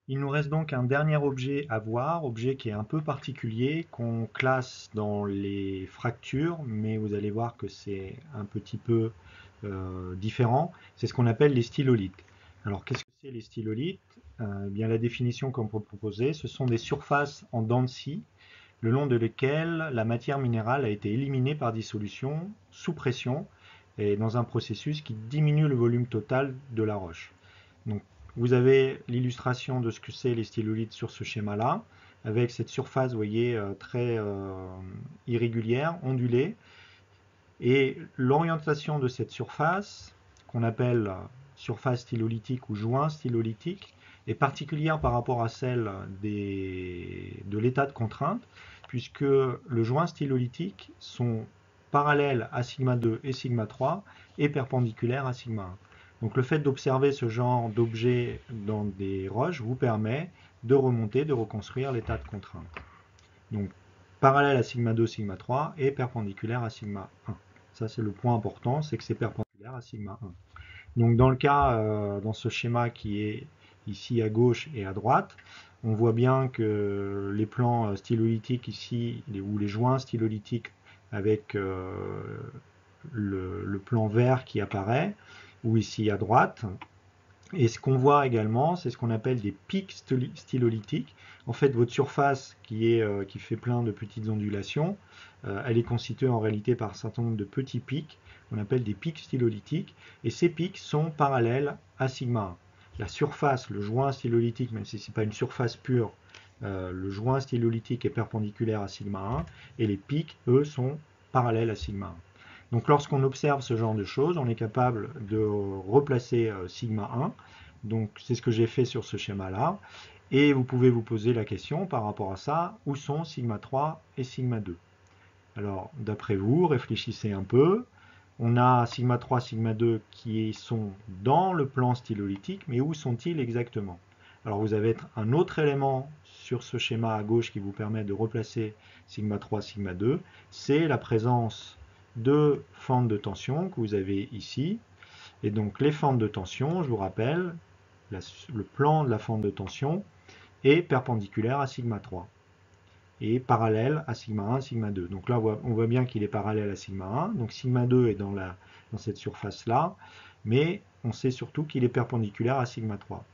Il nous reste donc un dernier objet à voir, objet qui est un peu particulier, qu'on classe dans les fractures, mais vous allez voir que c'est un petit peu différent. C'est ce qu'on appelle les stylolithes. Alors qu'est-ce que c'est les stylolithes? Eh bien, la définition qu'on peut proposer, ce sont des surfaces en dents de scie, le long de lesquelles la matière minérale a été éliminée par dissolution sous pression et dans un processus qui diminue le volume total de la roche. Donc, vous avez l'illustration de ce que c'est les stylolithes sur ce schéma-là, avec cette surface, vous voyez, très irrégulière, ondulée. Et l'orientation de cette surface, qu'on appelle surface stylolithique ou joint stylolithique, est particulière par rapport à celle de l'état de contrainte, puisque le joint stylolithique sont parallèles à sigma 2 et sigma 3 et perpendiculaires à sigma 1. Donc le fait d'observer ce genre d'objet dans des roches vous permet de remonter, de reconstruire l'état de contrainte. Donc parallèle à sigma 2, sigma 3 et perpendiculaire à sigma 1. Ça c'est le point important, c'est que c'est perpendiculaire à sigma 1. Donc dans le cas, dans ce schéma qui est ici à gauche et à droite, on voit bien que les plans stylolithiques ici, ou les joints stylolithiques avec le plan vert qui apparaît, ou ici à droite. Et ce qu'on voit également, c'est ce qu'on appelle des pics stylolithiques. En fait, votre surface qui fait plein de petites ondulations, elle est constituée en réalité par un certain nombre de petits pics, qu'on appelle des pics stylolithiques. Et ces pics sont parallèles à sigma 1. La surface, le joint stylolithique, même si ce n'est pas une surface pure, le joint stylolithique est perpendiculaire à sigma 1, et les pics, eux, sont parallèles à sigma 1. Donc lorsqu'on observe ce genre de choses, on est capable de replacer sigma 1. Donc c'est ce que j'ai fait sur ce schéma-là. Et vous pouvez vous poser la question par rapport à ça, où sont sigma 3 et sigma 2? Alors d'après vous, réfléchissez un peu. On a sigma 3, sigma 2 qui sont dans le plan stylolithique, mais où sont-ils exactement? Alors vous avez un autre élément sur ce schéma à gauche qui vous permet de replacer sigma 3, sigma 2, c'est la présence de fentes de tension que vous avez ici. Et donc les fentes de tension, je vous rappelle, le plan de la fente de tension est perpendiculaire à sigma 3 et parallèle à sigma 1, sigma 2. Donc là, on voit bien qu'il est parallèle à sigma 1. Donc sigma 2 est dans cette surface-là, mais on sait surtout qu'il est perpendiculaire à sigma 3.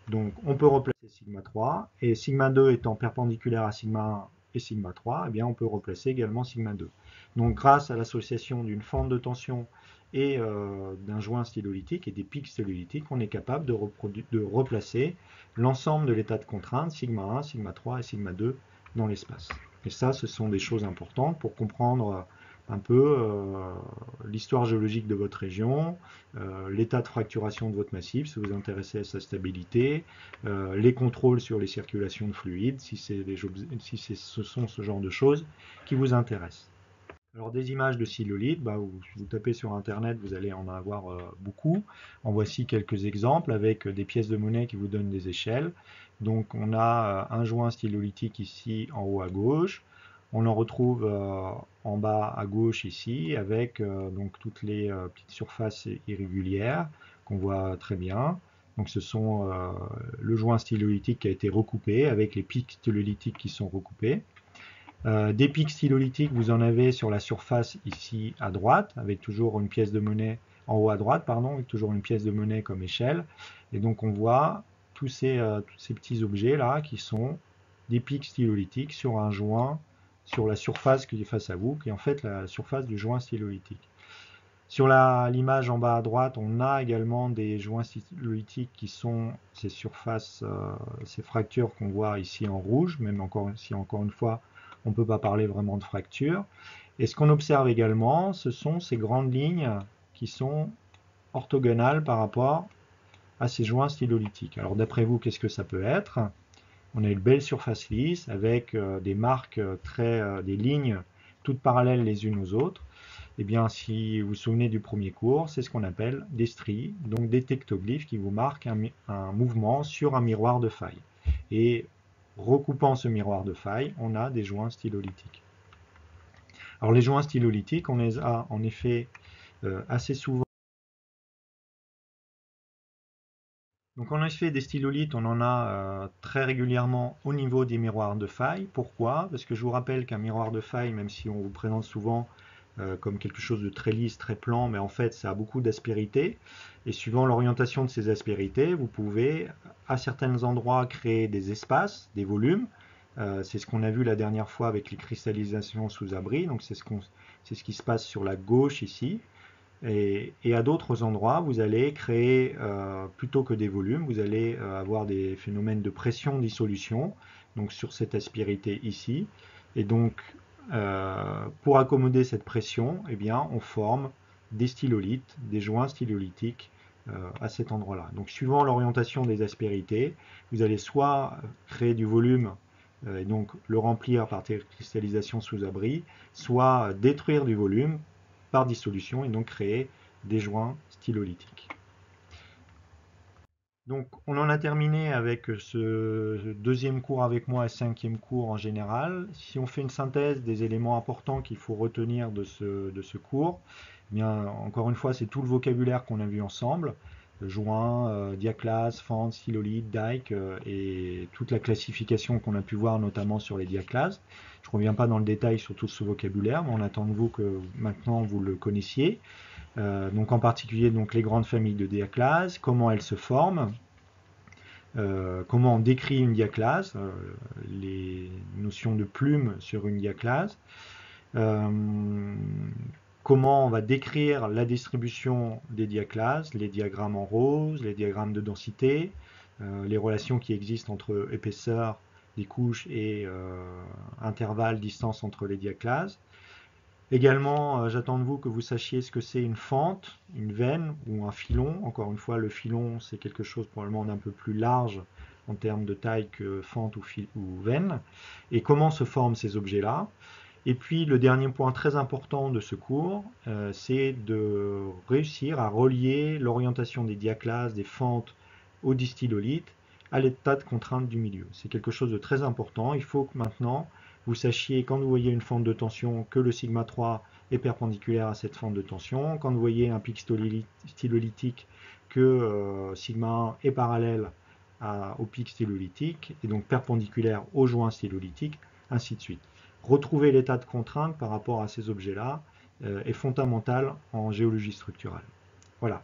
Donc on peut replacer sigma 3, et sigma 2 étant perpendiculaire à sigma 1 et sigma 3, eh bien on peut replacer également sigma 2. Donc grâce à l'association d'une fente de tension et d'un joint stylolithique et des pics stylolithiques, on est capable de replacer l'ensemble de l'état de contrainte, sigma 1, sigma 3 et sigma 2 dans l'espace. Et ça, ce sont des choses importantes pour comprendre un peu l'histoire géologique de votre région, l'état de fracturation de votre massif, si vous vous intéressez à sa stabilité, les contrôles sur les circulations de fluides, si ce sont ce genre de choses qui vous intéressent. Alors des images de cellulite, vous tapez sur internet, vous allez en avoir beaucoup. En voici quelques exemples avec des pièces de monnaie qui vous donnent des échelles. Donc on a un joint stylolytique ici en haut à gauche. On en retrouve en bas à gauche ici avec donc toutes les petites surfaces irrégulières qu'on voit très bien. Donc ce sont le joint stylolytique qui a été recoupé avec les pics stylolytiques qui sont recoupés. Des pics stylolytiques, vous en avez sur la surface ici à droite, avec toujours une pièce de monnaie en haut à droite, pardon, avec toujours une pièce de monnaie comme échelle. Et donc on voit tous ces petits objets là qui sont des pics stylolytiques sur un joint, sur la surface qui est face à vous, qui est en fait la surface du joint stylolytique. Sur l'image en bas à droite, on a également des joints stylolytiques qui sont ces surfaces, ces fractures qu'on voit ici en rouge, même si encore une fois, on ne peut pas parler vraiment de fracture. Et ce qu'on observe également, ce sont ces grandes lignes qui sont orthogonales par rapport à ces joints stylolytiques. Alors d'après vous, qu'est-ce que ça peut être? On a une belle surface lisse avec des marques des lignes toutes parallèles les unes aux autres. Eh bien, si vous vous souvenez du premier cours, c'est ce qu'on appelle des stries, donc des tectoglyphes qui vous marquent un mouvement sur un miroir de faille. Et recoupant ce miroir de faille, on a des joints stylolytiques. Alors les joints stylolytiques, on les a en effet assez souvent. Donc en effet, des stylolithes, on en a très régulièrement au niveau des miroirs de faille. Pourquoi? Parce que je vous rappelle qu'un miroir de faille, même si on vous présente souvent comme quelque chose de très lisse, très plan, mais en fait ça a beaucoup d'aspérité. Et suivant l'orientation de ces aspérités, vous pouvez à certains endroits créer des espaces, des volumes. C'est ce qu'on a vu la dernière fois avec les cristallisations sous abri. Donc c'est ce qui se passe sur la gauche ici. Et à d'autres endroits, vous allez créer, plutôt que des volumes, vous allez avoir des phénomènes de pression-dissolution, donc sur cette aspérité ici. Et donc, pour accommoder cette pression, eh bien, on forme des stylolithes, des joints stylolytiques à cet endroit-là. Donc, suivant l'orientation des aspérités, vous allez soit créer du volume et donc le remplir par cristallisation sous abri, soit détruire du volume par dissolution et donc créer des joints stylolytiques. Donc on en a terminé avec ce deuxième cours avec moi et cinquième cours en général. Si on fait une synthèse des éléments importants qu'il faut retenir de ce cours, eh bien, encore une fois, c'est tout le vocabulaire qu'on a vu ensemble. Joint, diaclase, fente, stylolithe, dike et toute la classification qu'on a pu voir notamment sur les diaclases. Je ne reviens pas dans le détail sur tout ce vocabulaire, mais on attend de vous que maintenant vous le connaissiez. Donc en particulier donc, les grandes familles de diaclases, comment elles se forment, comment on décrit une diaclase, les notions de plume sur une diaclase, comment on va décrire la distribution des diaclases, les diagrammes en rose, les diagrammes de densité, les relations qui existent entre épaisseur des couches et intervalle, distance entre les diaclases. Également, j'attends de vous que vous sachiez ce que c'est une fente, une veine ou un filon. Encore une fois, le filon, c'est quelque chose probablement d'un peu plus large en termes de taille que fente ou veine. Et comment se forment ces objets-là. Et puis, le dernier point très important de ce cours, c'est de réussir à relier l'orientation des diaclases, des fentes au distylolithe à l'état de contrainte du milieu. C'est quelque chose de très important. Il faut que maintenant, vous sachiez, quand vous voyez une fente de tension, que le sigma 3 est perpendiculaire à cette fente de tension. Quand vous voyez un pic stylolytique, que sigma 1 est parallèle au pic stylolytique, et donc perpendiculaire au joint stylolytique, ainsi de suite. Retrouver l'état de contrainte par rapport à ces objets-là est fondamental en géologie structurale. Voilà.